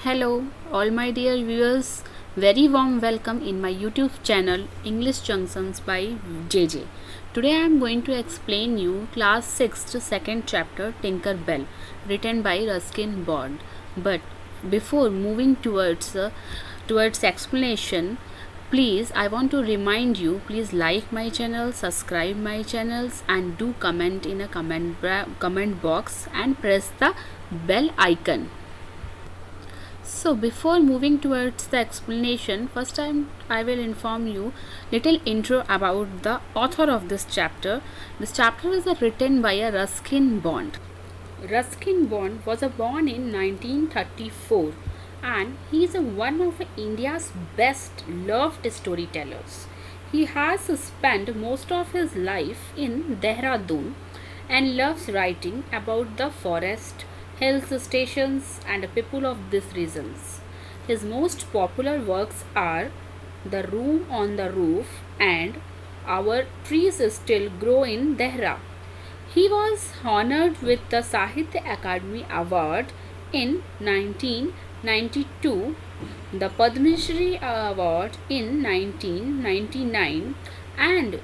Hello, all my dear viewers. Very warm welcome in my YouTube channel English Junctions by JJ. Today I am going to explain you class 6th second chapter Tinker Bell written by Ruskin Bond. But before moving towards explanation, please I want to remind you, please like my channel, subscribe my channels and do comment in a comment box and press the bell icon. So before moving towards the explanation, first time I will inform you little intro about the author of this chapter. This chapter is written by a Ruskin Bond. Ruskin Bond was born in 1934 and he is one of India's best loved storytellers. He has spent most of his life in Dehradun and loves writing about the forest, hills stations and people of these regions. His most popular works are The Room on the Roof and Our Trees Still Grow in Dehra. He was honored with the Sahitya Akademi Award in 1992, the Padma Shri Award in 1999 and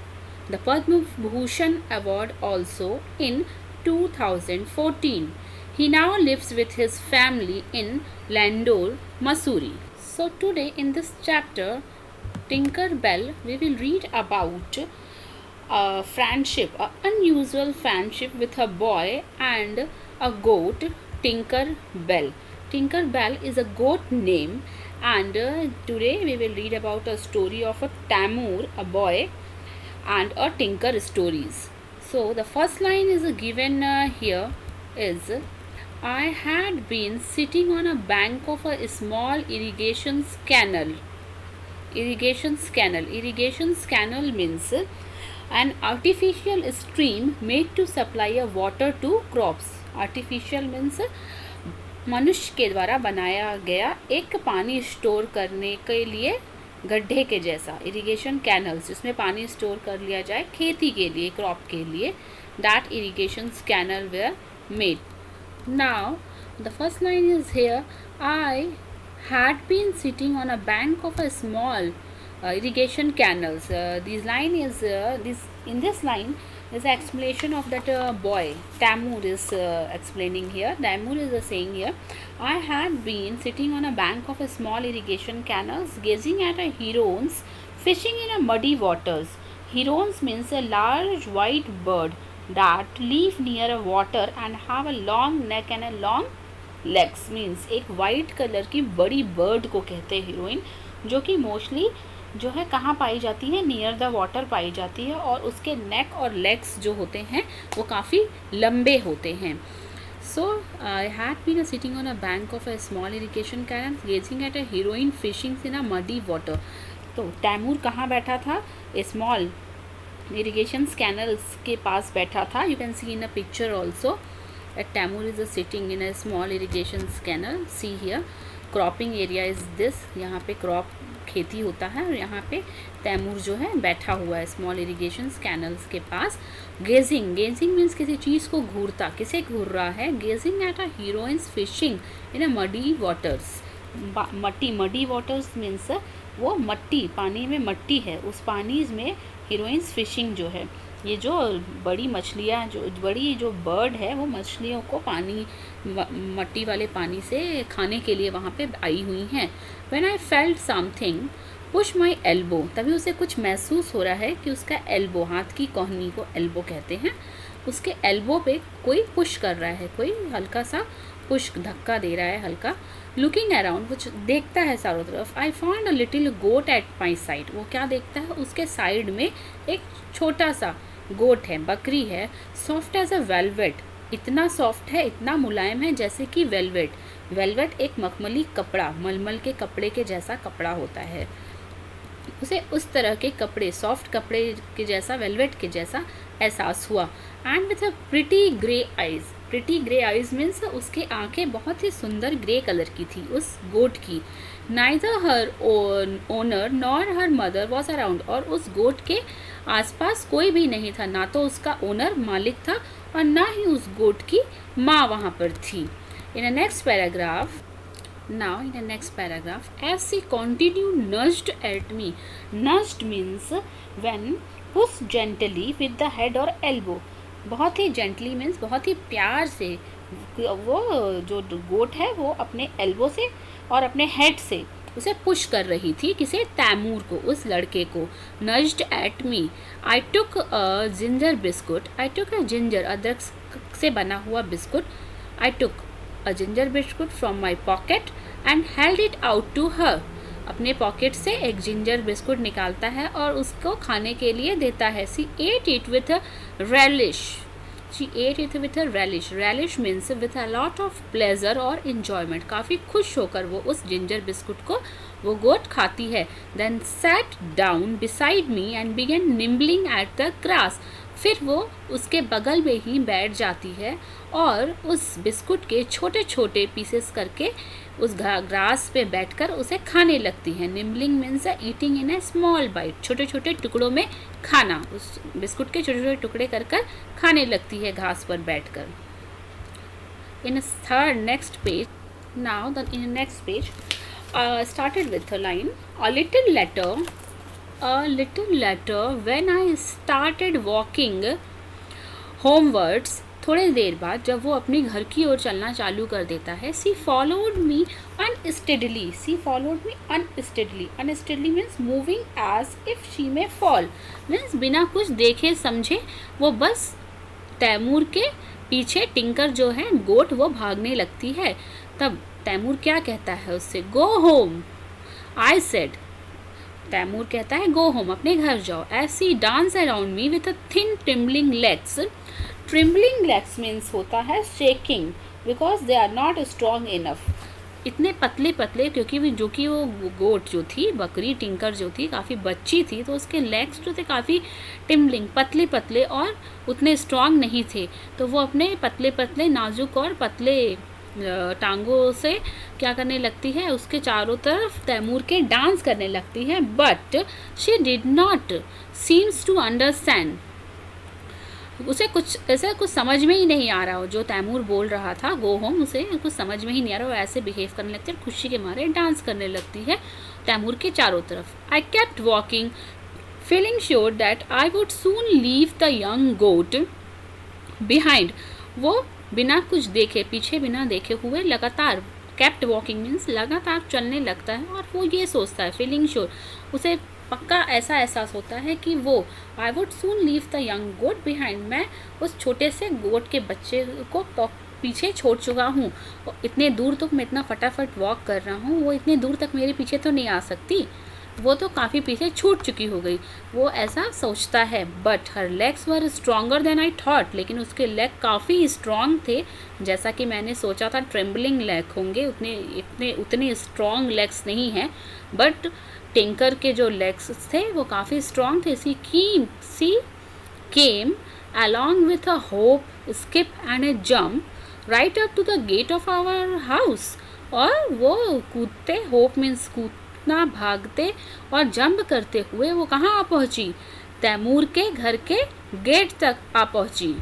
the Padma Bhushan Award also in 2014. He now lives with his family in Landore, Mussoorie. So today in this chapter, Tinker Bell, we will read about a friendship, an unusual friendship with a boy and a goat, Tinker Bell. Tinker Bell is a goat name, and today we will read about a story of a Tamur, a boy, and a tinker stories. So the first line is given here is, I had been sitting on a bank of a small irrigation canal. Irrigation canal means an artificial stream made to supply a water to crops. Artificial means मनुष्य के द्वारा बनाया गया एक पानी store करने के लिए गड्ढे के जैसा, इरिगेशन कैनल्स जिसमें पानी स्टोर कर लिया जाए खेती के लिए, क्रॉप के लिए. That irrigation canal were made. Now, the first line is here, I had been sitting on a bank of a small irrigation canals. In this line is explanation of that boy. Tamur is explaining here. Tamur is saying here, I had been sitting on a bank of a small irrigation canals, gazing at a herons fishing in a muddy waters. Herons means a large white bird that live near a water and have a long neck and a long legs. Means एक white colour की बड़ी bird को कहते हैं heroine, जो कि mostly जो है कहाँ पाई जाती है, नियर द वाटर पाई जाती है और उसके नेक और लेग्स जो होते हैं वो काफ़ी लंबे होते हैं. So I had been sitting on a bank of a small irrigation canal, gazing at a heroine fishing in a muddy water. तो तैमूर कहाँ बैठा था, स्मॉल irrigation canals के पास बैठा था. You can see in a picture also that Tamur is sitting in a small irrigation canal. See here, cropping area is this. यहाँ पे crop खेती होता है और यहाँ पे तैमूर जो है बैठा हुआ है स्मॉल इरिगेशन कैनल्स के पास. गेजिंग मीन्स किसी चीज़ को घूरता, किसे घूर रहा है. Gazing at a heroines fishing in a muddy waters. Muddy waters means वो मट्टी, पानी में मट्टी है, उस पानी में हीरोइंस फिशिंग जो है, ये जो बड़ी मछलियाँ, जो बर्ड है वो मछलियों को पानी, मट्टी वाले पानी से खाने के लिए वहाँ पे आई हुई हैं. When I felt something push my elbow, तभी उसे कुछ महसूस हो रहा है कि उसका एल्बो, हाथ की कोहनी को एल्बो कहते हैं, उसके एल्बो पे कोई पुश कर रहा है, कोई हल्का सा पुश, धक्का दे रहा है हल्का. लुकिंग अराउंड, कुछ देखता है चारों तरफ. I found a little goat at my side, वो क्या देखता है, उसके साइड में एक छोटा सा गोट है, बकरी है. सॉफ्ट एज अ वेलवेट, इतना सॉफ्ट है, इतना मुलायम है जैसे कि वेलवेट. वेलवेट एक मखमली कपड़ा, मलमल के कपड़े के जैसा कपड़ा होता है. उसे उस तरह के कपड़े, सॉफ्ट कपड़े के जैसा, वेलवेट के जैसा एहसास हुआ. And with a pretty grey eyes. Pretty grey eyes means उसकी आंखें बहुत ही सुंदर ग्रे कलर की थी उस गोट की. Neither her owner nor her mother was around, और उस गोट के आसपास कोई भी नहीं था, ना तो उसका ओनर मालिक था और ना ही उस गोट की माँ वहाँ पर थी. In next paragraph Now in the next paragraph, as she continued nudged at me. Nudged means when push gently with the head or elbow. बहुत ही gently means बहुत ही प्यार से वो जो गोट है वो अपने एल्बो से और अपने हेड से उसे पुश कर रही थी, किसे, तैमूर को, उस लड़के को. Nudged at me. I took a ginger biscuit. I took a ginger, अदरक से बना हुआ बिस्कुट. I took a ginger biscuit from my pocket and held it out to her. अपने पॉकेट से एक जिंजर बिस्कुट निकालता है और उसको खाने के लिए देता है. She ate it with a relish. She ate it with a relish. Relish means with a lot of pleasure और enjoyment. काफ़ी खुश होकर वो उस जिंजर बिस्कुट को वो गोट खाती है. Then sat down beside me and began nibbling at the grass. फिर वो उसके बगल में ही बैठ जाती है और उस बिस्कुट के छोटे छोटे पीसेस करके उस ग्रास पे बैठकर उसे खाने लगती है. Nibbling means eating in a small bite. छोटे छोटे टुकड़ों में खाना. उस बिस्कुट के छोटे छोटे टुकड़े कर कर खाने लगती है घास पर बैठकर. In third next page, now in next page started with a line, a little later when I started walking homewards. थोड़ी देर बाद जब वो अपने घर की ओर चलना चालू कर देता है. She followed me unsteadily. She followed me unsteadily. Unsteadily means moving as if she may fall. Means बिना कुछ देखे समझे वो बस तैमूर के पीछे, टिंकर जो है गोट, वो भागने लगती है. तब तैमूर क्या कहता है उससे, go home. I said. Taimur कहता है गो होम, अपने घर जाओ. As she dance around me with a thin trembling legs. Trembling legs means होता है shaking because they are not strong enough. इतने पतले पतले, क्योंकि वो गोट जो थी, बकरी टिंकर जो थी, काफ़ी बच्ची थी, तो उसके लेग्स जो थे काफ़ी टिम्बलिंग, पतले पतले और उतने स्ट्रॉन्ग नहीं थे. तो वो अपने पतले पतले नाजुक और पतले टांगों से क्या करने लगती है, उसके चारों तरफ तैमूर के डांस करने लगती है. But she did not seems to understand. उसे कुछ समझ में ही नहीं आ रहा हो जो तैमूर बोल रहा था गो होम, उसे कुछ समझ में ही नहीं आ रहा. वो ऐसे बिहेव करने लगती है, खुशी के मारे डांस करने लगती है तैमूर के चारों तरफ. I kept walking feeling sure that I would soon leave the young goat behind. वो बिना कुछ देखे, पीछे बिना देखे हुए लगातार, केप्ट वॉकिंग मीन्स लगातार चलने लगता है. और वो ये सोचता है, फीलिंग श्योर, उसे पक्का ऐसा एहसास होता है कि वो I would soon leave the young goat behind. मैं उस छोटे से गोट के बच्चे को पीछे छोड़ चुका हूँ. इतने दूर तक मैं इतना फटाफट वॉक कर रहा हूँ, वो इतने दूर तक मेरे पीछे तो नहीं आ सकती. वो तो काफ़ी पीछे छूट चुकी हो गई, वो ऐसा सोचता है. But her legs were stronger than I thought. लेकिन उसके लेग काफ़ी स्ट्रॉन्ग थे जैसा कि मैंने सोचा था. ट्रेम्बलिंग लेग होंगे, उतने स्ट्रॉन्ग लेग्स नहीं हैं. बट टिंकर के जो लेग्स थे वो काफ़ी स्ट्रॉन्ग थे. सी केम along with a hope, skip and a jump right up to the gate of our house. और वो कूदते, होप मीन्स कूदना, भागते और जंप करते हुए वो कहाँ आ पहुँची, तैमूर के घर के गेट तक आ पहुँची.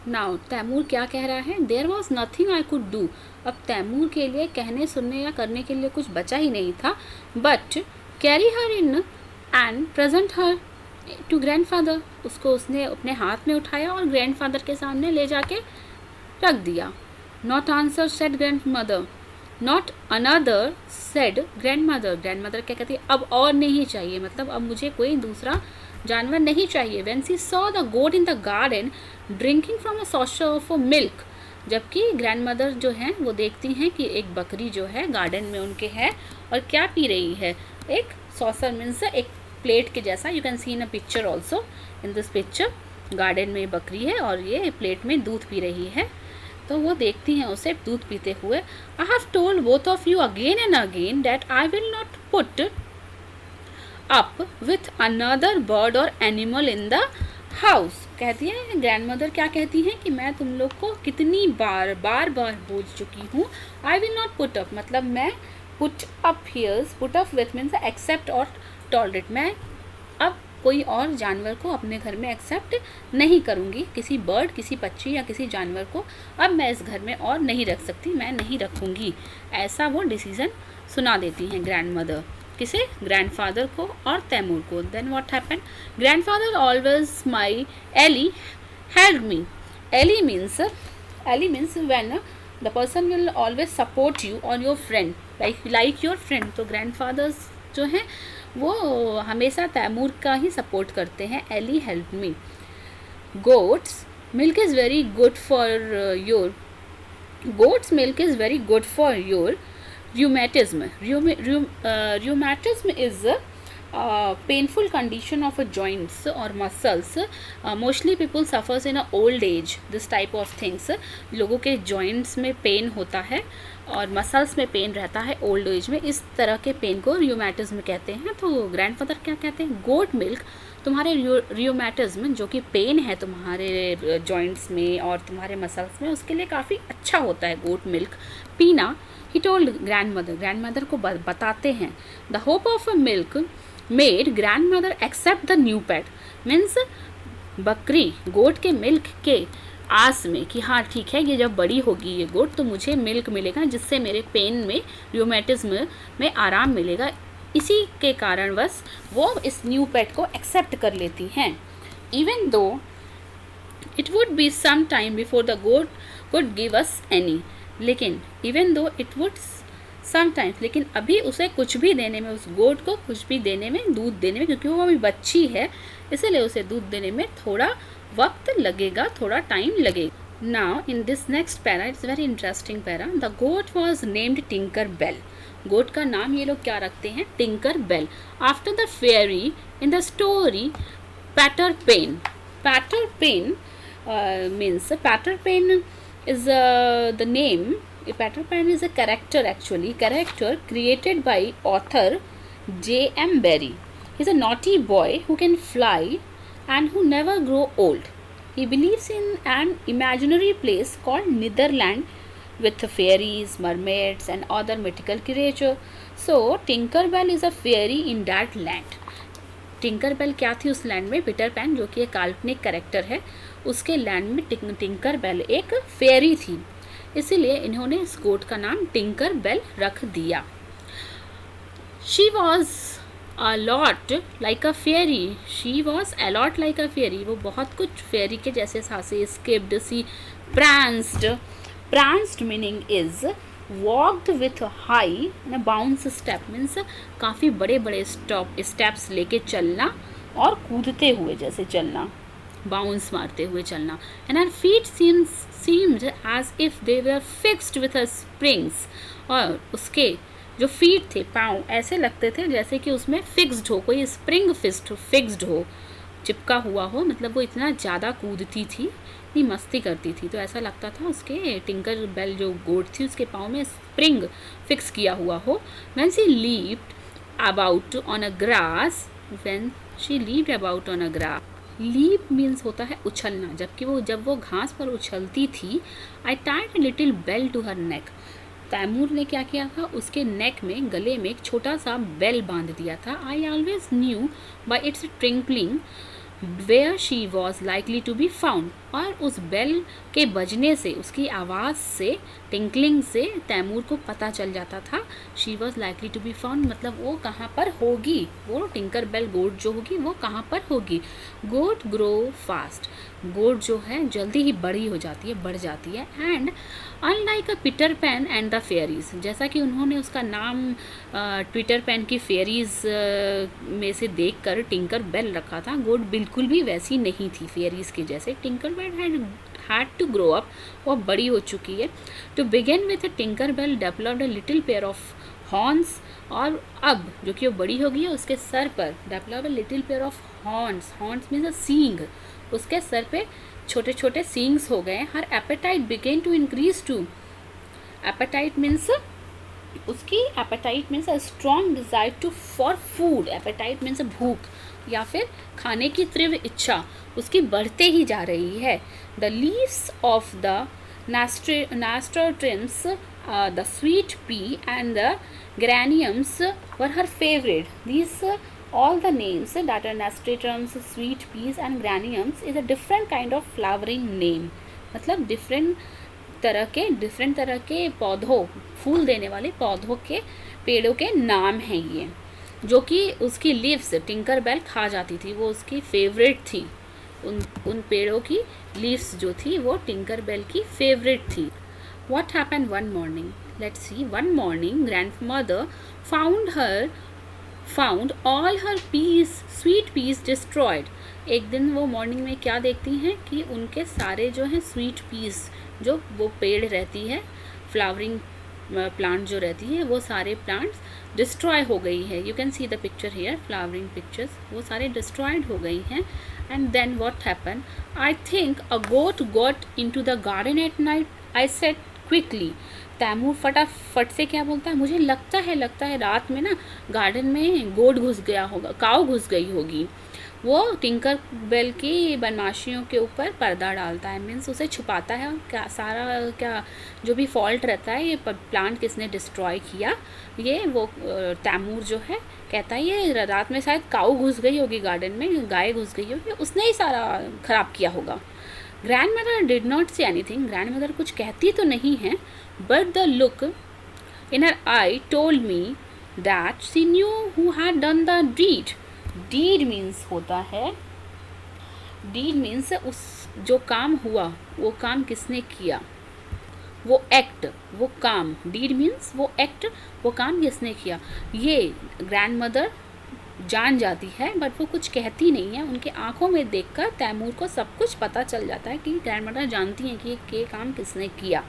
नाउ तैमूर क्या कह रहा है, there was nothing I could do. अब तैमूर के लिए कहने, सुनने या करने के लिए कुछ बचा ही नहीं था. But carry her in and present her to grandfather. उसको उसने अपने हाथ में उठाया और ग्रैंडफादर के सामने ले जाके रख दिया. Not answer said grandmother. Not another said grandmother. Grandmother क्या कहती है, अब और नहीं चाहिए, मतलब अब मुझे कोई दूसरा जानवर नहीं चाहिए. When she saw the goat in the garden drinking from a saucer of milk. जबकि ग्रैंडमदर जो हैं वो देखती हैं कि एक बकरी जो है गार्डन में उनके है और क्या पी रही है, एक सॉसर मीन्स एक प्लेट के जैसा. You can see in a picture also. In this picture garden में बकरी है और ये प्लेट में दूध पी रही है. तो वो देखती हैं उसे दूध पीते हुए. I have told both of you again and again that I will not put up with another bird और एनिमल इन द हाउस. कहती है ग्रैंडमदर, क्या कहती हैं कि मैं तुम लोग को कितनी बार बोल चुकी हूँ. I will not put up, मतलब मैं put up here's, put up with means accept और टॉलरेट. मैं अब कोई और जानवर को अपने घर में एक्सेप्ट नहीं करूँगी, किसी बर्ड, किसी पक्षी या किसी जानवर को अब मैं इस घर में और नहीं रख सकती, मैं नहीं रखूँगी। ऐसा वो डिसीज़न सुना देती हैं ग्रैंड मदर, किसे? ग्रैंडफादर को और तैमूर को। Then what happen? Grandfather always my ally help me. Ally means when the person will always support you और your friend, like your friend. तो ग्रैंडफादर्स जो हैं वो हमेशा तैमूर का ही सपोर्ट करते हैं। Ellie help me. Goat's milk is very good for your rheumatism. Rheumatism is a painful condition of a joints or muscles. Mostly people suffers in a old age this type of things. लोगों के joints में pen होता है और muscles में pen रहता है old age में, इस तरह के पेन को rheumatism कहते हैं। तो ग्रैंडफादर क्या कहते हैं? गोट मिल्क तुम्हारे rheumatism जो कि पेन है तुम्हारे जॉइंट्स में और तुम्हारे मसल्स में, उसके लिए काफ़ी अच्छा होता है गोट मिल्क पीना। He told grandmother को बताते हैं। The hope of a milk made grandmother accept the new pet. Means बकरी गोट के मिल्क के आस में कि हाँ ठीक है, ये जब बड़ी होगी ये गोट तो मुझे मिल्क मिलेगा जिससे मेरे पेन में, rheumatism में आराम मिलेगा। इसी के कारणवश वो इस न्यू पेट को एक्सेप्ट कर लेती हैं। Even though it would be some time before the goat could give us any. लेकिन even though it would sometimes, लेकिन अभी उसे कुछ भी देने में, उस गोट को कुछ भी देने में, दूध देने में, क्योंकि वो अभी बच्ची है इसलिए उसे दूध देने में थोड़ा वक्त लगेगा, थोड़ा टाइम लगेगा। Now in this next para, it's very interesting para. The goat was named Tinker Bell. Goat का नाम ये लोग क्या रखते हैं? Tinker Bell. After the fairy in the story Peter Pan. Peter Pan means Peter Pan is the name. Peter Pan is a character created by author J.M. Barrie. He's a naughty boy who can fly and who never grow old. He believes in an imaginary place called Netherland with fairies, mermaids and other mythical creatures. So Tinkerbell is a fairy in that land. टिंकरबेल क्या थी उस land में? Peter pan जो कि एक काल्पनिक character है, उसके लैंड में टिंकरबेल एक फेरी थी, इसीलिए इन्होंने इस गोट का नाम टिंकरबेल रख दिया। She was a lot like a fairy. वो बहुत कुछ फेरी के जैसे सासे, स्किप्ड, सी pranced meaning is walked with high and bounce step, means काफ़ी बड़े बड़े स्टेप्स लेके चलना और कूदते हुए जैसे चलना, बाउंस मारते हुए चलना। And her feet seemed as if they were fixed with a springs, और उसके जो फीट थे, पाँव, ऐसे लगते थे जैसे कि उसमें फिक्स्ड हो, कोई स्प्रिंग फिक्स्ड हो, चिपका हुआ हो। मतलब वो इतना ज़्यादा कूदती थी, इतनी मस्ती करती थी, तो ऐसा लगता था उसके टिंकर बेल जो गोट थी उसके पाँव में स्प्रिंग फिक्स किया हुआ हो। When she leaped about on a grass, leap means होता है उछलना, जब वो घास पर उछलती थी। I tied a little bell to her neck. Taimur ने क्या किया था? उसके नेक में, गले में एक छोटा सा बेल बांध दिया था। I always knew by its tinkling where she was likely to be found. और उस बेल के बजने से, उसकी आवाज़ से, टिंकलिंग से तैमूर को पता चल जाता था she was likely to be found, मतलब वो कहाँ पर होगी, वो टिंकर बेल गोट जो होगी वो कहाँ पर होगी। गोट ग्रो फास्ट, गोट जो है जल्दी ही बड़ी हो जाती है, बढ़ जाती है। And unlike a Peter pan and the fairies, जैसा कि उन्होंने उसका नाम पीटर पैन की फेयरीज में से देखकर टिंकर बेल रखा था, गोट बिल्कुल भी वैसी नहीं थी फेयरीज की जैसे। Tinker Bell had to grow up, वो बड़ी हो चुकी है। To begin with, Tinker Bell developed a little pair of horns, और अब जो कि वो बड़ी हो गई है उसके सर पर developed a little pair of horns means a सींग, उसके सर पे छोटे छोटे सींग्स हो गए। Her appetite began to increase too. Appetite means उसकी appetite means a strong desire to for food. Appetite means भूख या फिर खाने की तीव्र इच्छा उसकी बढ़ते ही जा रही है। The leaves of the nasturtiums, the sweet pea and the geraniums were her favorite. These All the names that are nasturtiums, sweet peas and graniums is a different kind of flowering name. मतलब different तरह के पौधों, फूल देने वाले पौधों के पेड़ों के नाम हैं ये, जो कि उसकी लीव्स टिंकर बेल खा जाती थी, वो उसकी फेवरेट थी। उन पेड़ों की लीव्स जो थी वो टिंकर बेल की फेवरेट थी। What happened one morning? Let's see. One morning, grandmother found all her sweet peas destroyed. एक दिन वो मॉर्निंग में क्या देखती हैं कि उनके सारे जो हैं स्वीट पीस, जो वो पेड़ रहती है, फ्लावरिंग प्लांट जो रहती है, वो सारे प्लांट्स डिस्ट्रॉय हो गई है। You can see the picture here, flowering pictures, वो सारे डिस्ट्रॉयड हो गई हैं। And then what happen? I think a goat got into the garden at night, I said quickly. Taimur फटाफट से क्या बोलता है, मुझे लगता है रात में ना गार्डन में गोट घुस गया होगा, काऊ घुस गई होगी। वो टिंकर बेल की बदमाशियों के ऊपर पर्दा डालता है, मीन्स उसे छुपाता है। क्या सारा क्या जो भी फॉल्ट रहता है, ये प्लांट किसने डिस्ट्रॉय किया, ये वो तैमूर जो है कहता है ये रात में शायद काऊ घुस गई होगी गार्डन में, गाय घुस गई होगी, उसने ही सारा ख़राब किया होगा। Grandmother did not say anything, grandmother कुछ कहती तो नहीं है, but the look in her eye told me that she knew who had done the deed. Deed means होता है, डीड मीन्स उस जो काम हुआ, वो काम किसने किया, वो एक्ट, वो काम। डीड मीन्स वो एक्ट, वो काम किसने किया। ये ग्रैंडमदर जान जाती है, बट वो कुछ कहती नहीं है। उनके आंखों में देखकर तैमूर को सब कुछ पता चल जाता है कि ग्रैंडमदर जानती हैं कि ये काम किसने किया।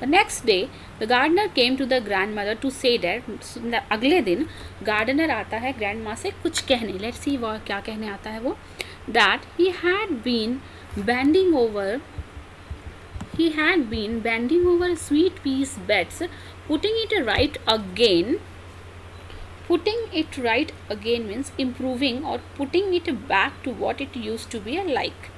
The next day the gardener came to the grandmother to say that. अगले दिन गार्डनर आता है ग्रैंड माँ से कुछ कहने। लेट्स सी वो क्या कहने आता है वो। That he had been bending over sweet peas beds, putting it right again means improving or putting it back to what it used to be like.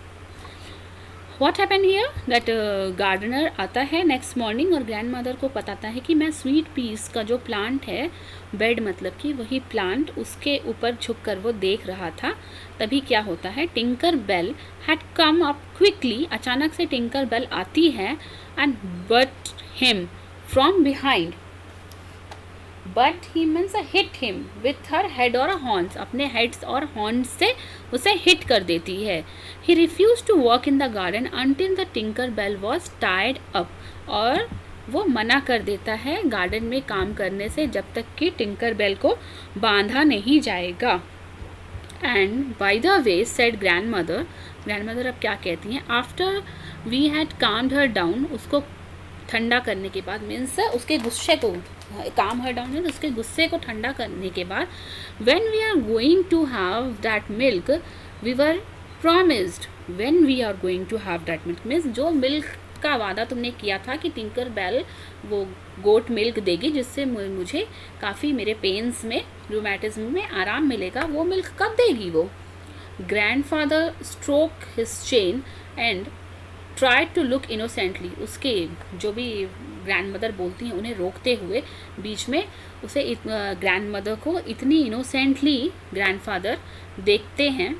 What happened here? That gardener आता है next morning और grandmother को बताता है कि मैं sweet peas का जो plant है, बेड मतलब कि वही प्लांट, उसके ऊपर झुककर वो देख रहा था। तभी क्या होता है, Tinker Bell had come up quickly, अचानक से टिंकर बेल आती है and butt him from behind. But he means hit him with her head और हॉर्न्स, अपने हेड्स और हॉर्न्स से उसे हिट कर देती है। He refuse to walk in the garden until the Tinker Bell was tired up, और वो मना कर देता है गार्डन में काम करने से जब तक कि टिंकर बेल को बांधा नहीं जाएगा। And by the way said grandmother, grandmother अब क्या कहती हैं, after we had calmed her down, उसको ठंडा करने के बाद, मीन्स उसके गुस्से को, काम हर डाउन है उसके गुस्से को ठंडा करने के बाद, when we are going to have that milk we were promised, when we are going to have that milk means जो मिल्क का वादा तुमने किया था कि टिंकर बेल वो गोट मिल्क देगी जिससे मुझे काफ़ी मेरे पेन्स में, रूमेटिज्म में आराम मिलेगा, वो मिल्क कब देगी वो। Grandfather stroke his chain and try to look innocently, उसके जो भी ग्रैंडमदर बोलती हैं उन्हें रोकते हुए बीच में उसे ग्रैंडमदर को इतनी इनोसेंटली ग्रैंडफादर देखते हैं,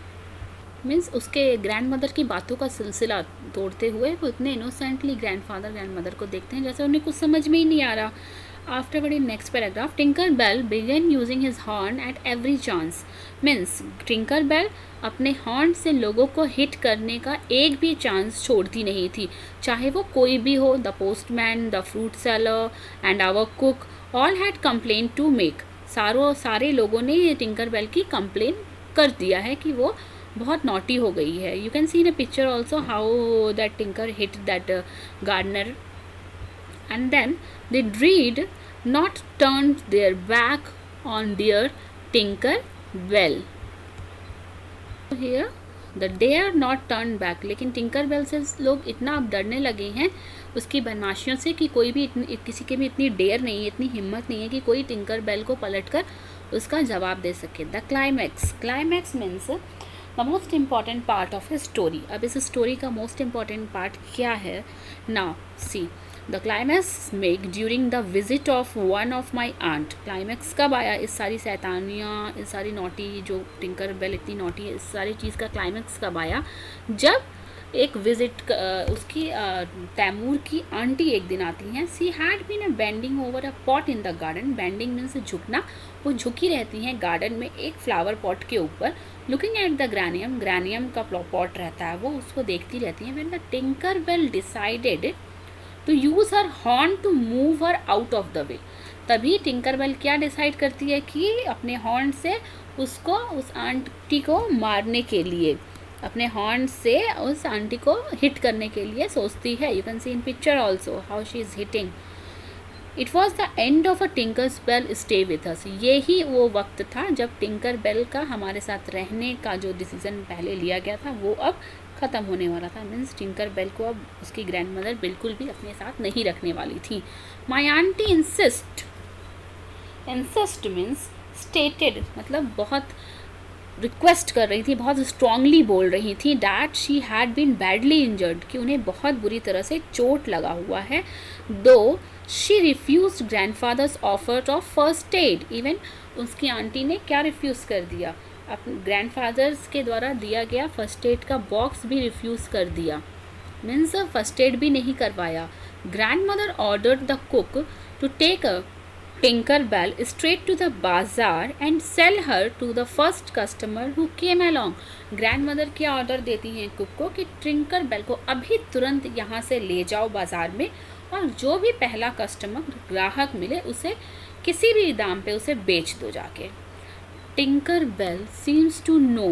मीन्स उसके ग्रैंडमदर की बातों का सिलसिला तोड़ते हुए वो इतने इनोसेंटली ग्रैंडमदर को देखते हैं जैसे उन्हें कुछ समझ में ही नहीं आ रहा। Afterward in next paragraph, Tinkerbell began using his horn at every chance. Means Tinkerbell अपने हॉर्न से लोगों को हिट करने का एक भी चांस छोड़ती नहीं थी, चाहे वो कोई भी हो। The postman, the fruit seller and our cook all had complain to make. सारे लोगों ने टिंकरबेल की कंप्लेन कर दिया है कि वो बहुत नॉटी हो गई है। You can see in a picture also how that Tinker hit that gardener, and then the dread not turned their back on dear Tinkerbell. Here the dare not turn back, लेकिन टिंकरबेल से लोग इतना अब डरने लगे हैं उसकी बदमाशियों से कि कोई भी किसी के भी इतनी डेयर नहीं है, इतनी हिम्मत नहीं है कि कोई टिंकरबेल को पलटकर उसका जवाब दे सके। The climax means the most important part of a story. अब इस स्टोरी का मोस्ट इम्पॉर्टेंट पार्ट क्या है? Now see the climax make during the visit of one of my aunt. क्लाइमैक्स कब आया? इस सारी शैतानियाँ, इस सारी नोटी, जो टिंकर बेल इतनी नोटी है, इस सारी चीज़ का क्लाइमैक्स कब आया? जब एक विजिट उसकी तैमूर की आंटी एक दिन आती हैं। She had been a bending over a pot in the garden. Bending means झुकना। वो झुकी रहती हैं गार्डन में एक फ्लावर पॉट के ऊपर, looking at the geranium. Geranium का पॉट रहता है, वो उसको देखती रहती हैं। When the Tinker Bell decided to use her horn to move her out of the way. तभी टिंकर बेल क्या डिसाइड करती है कि अपने हॉर्न से उसको, उस आंटी को मारने के लिए, अपने हॉर्न से उस आंटी को हिट करने के लिए सोचती है। You can see in picture also how she is hitting. It was the end of a Tinker Bell stay with us. ये ही वो वक्त था जब टिंकर बेल का हमारे साथ रहने का जो डिसीज़न पहले लिया गया था वो अब ख़त्म होने वाला था। मीन्स टिंकर बेल को अब उसकी ग्रैंड मदर बिल्कुल भी अपने साथ नहीं रखने वाली थी। माई आंटी इंसिस्ट मीन्स स्टेटेड, मतलब बहुत रिक्वेस्ट कर रही थी, बहुत स्ट्रांगली बोल रही थी that she had been badly injured, कि उन्हें बहुत बुरी तरह से चोट लगा हुआ है। Though she refuse grandfather's offer of first aid. Even उसकी आंटी ने क्या रिफ्यूज़ कर दिया? अपने ग्रैंडफादर्स के द्वारा दिया गया फर्स्ट एड का बॉक्स भी रिफ्यूज़ कर दिया। मीन्स फर्स्ट एड भी नहीं करवाया। Grandmother ordered the cook to take a Tinkerbell straight to the bazaar and sell her to the first customer who came along. Grandmother क्या order देती हैं कुक को कि टिंकरबेल को अभी तुरंत यहाँ से ले जाओ बाज़ार में, और जो भी पहला कस्टमर, ग्राहक मिले उसे किसी भी दाम पे उसे बेच दो जाके। Tinker Bell seems to know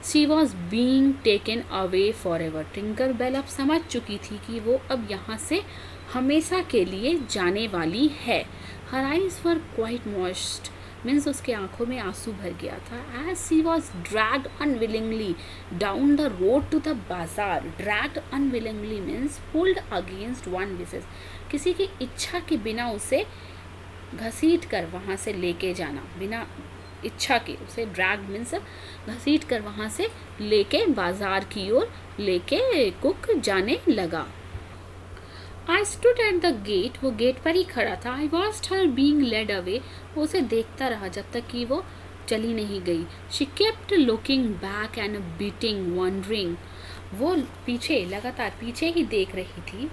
she was being taken away forever. Tinker Bell अब समझ चुकी थी कि वो अब यहाँ से हमेशा के लिए जाने वाली है। Her eyes were quite moist, means उसके आंखों में आंसू भर गया था। As she was dragged unwillingly down the road to the bazaar. Dragged unwillingly means pulled against one wishes, किसी की इच्छा के बिना उसे घसीट कर वहाँ से लेके जाना, बिना इच्छा के उसे ड्रैग मीन्स घसीट कर वहाँ से लेके बाजार की ओर लेके कुक जाने लगा। I stood at the gate, वो गेट पर ही खड़ा था। I watched her being led away, वो उसे देखता रहा जब तक कि वो चली नहीं गई। She kept looking back and bleating wondering, वो पीछे लगातार पीछे ही देख रही थी।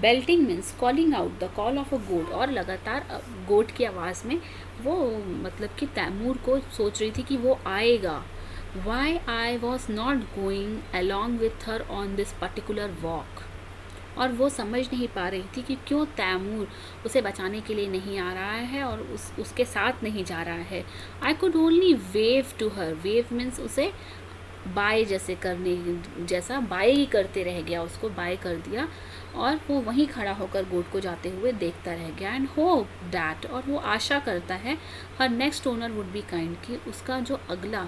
Bleating means calling out the call of a goat, और लगातार गोट की आवाज़ में वो मतलब कि तैमूर को सोच रही थी कि वो आएगा। Why I was not going along with her on this particular walk, और वो समझ नहीं पा रही थी कि क्यों तैमूर उसे बचाने के लिए नहीं आ रहा है और उसके साथ नहीं जा रहा है। I could only wave to her, wave means उसे बाय जैसे करने जैसा बाय ही करते रह गया, उसको बाय कर दिया, और वो वहीं खड़ा होकर गोट को जाते हुए देखता रह गया। एंड होप दैट, और वो आशा करता है हर next owner would be kind, कि उसका जो अगला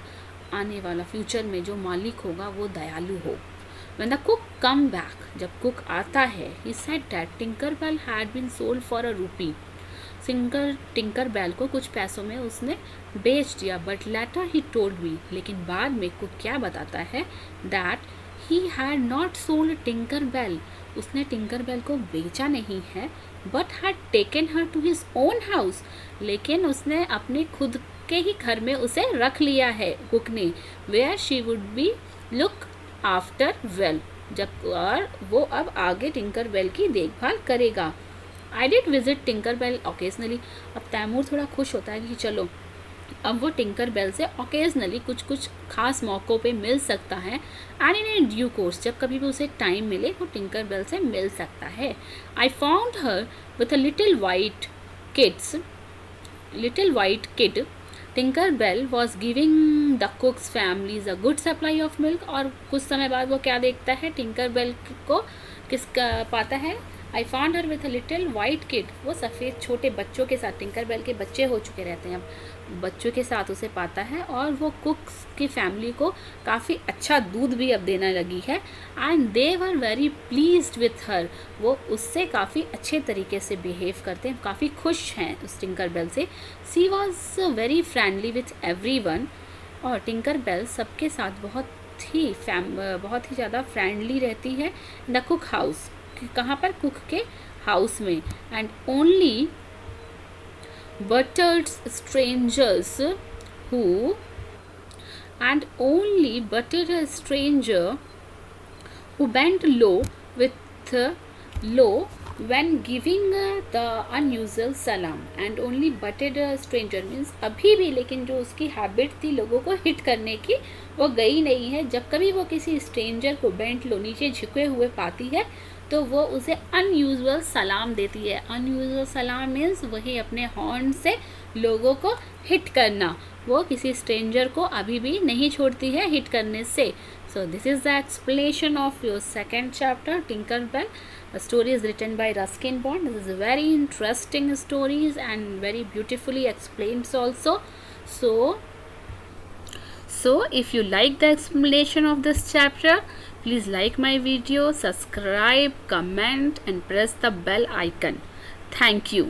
आने वाला फ्यूचर में जो मालिक होगा वो दयालु हो। When the cook come back, जब कुक आता है, he said that Tinkerbell had been sold for ₹1. टिंकरबेल को कुछ पैसों में उसने बेच दिया, but later he told me, लेकिन बाद में कुक क्या बताता है, that he had not sold Tinkerbell, उसने टिंकरबेल को बेचा नहीं है, but had taken her to his own house, लेकिन उसने अपने खुद के ही घर में उसे रख लिया है कुक ने, where she would be look after well, जब और वो अब आगे टिंकरबेल की देखभाल करेगा। आई डिड विजिट टिंकरबेल ओकेजनली, अब तैमूर थोड़ा खुश होता है कि चलो अब वो टिंकरबेल से ओकेजनली कुछ कुछ खास मौक़ों पे मिल सकता है। And in A due course, जब कभी भी उसे टाइम मिले वो टिंकरबेल से मिल सकता है। I found her with a little white kid. Tinker Bell was giving the cooks families a good supply of milk, और कुछ समय बाद वो क्या देखता है, टिंकरबेल को किसका पाता है, I found her with a little white kid, वो सफ़ेद छोटे बच्चों के साथ, टिंकरबेल के बच्चे हो चुके रहते हैं अब, बच्चों के साथ उसे पाता है, और वो कुक्स की फैमिली को काफ़ी अच्छा दूध भी अब देने लगी है। And they were very pleased with her, वो उससे काफ़ी अच्छे तरीके से बिहेव करते हैं, काफ़ी खुश हैं उस टिंकरबेल से। She was very friendly with everyone, और टिंकर बेल सबके साथ बहुत ही ज़्यादा फ्रेंडली रहती है द कुक हाउस, कहाँ पर, कुक के हाउस में। And only buttered strangers who and only buttered a stranger who bent low when giving the unusual salam, and only butted a stranger means अभी भी लेकिन जो उसकी हैबिट थी लोगों को हिट करने की वो गई नहीं है। जब कभी वो किसी स्ट्रेंजर को बेंट लो, नीचे झुके हुए पाती है, तो वो उसे अनयूजुअल सलाम देती है। अनयूजुअल सलाम मीन्स वही अपने हॉर्न से लोगों को हिट करना, वो किसी स्ट्रेंजर को अभी भी नहीं छोड़ती है हिट करने से। So this is the explanation of your second chapter Tinker Bell. The story is written by Ruskin Bond. This is very interesting stories and very beautifully explained also. So if you like the explanation of this chapter, please like my video, subscribe, comment and press the bell icon. Thank you.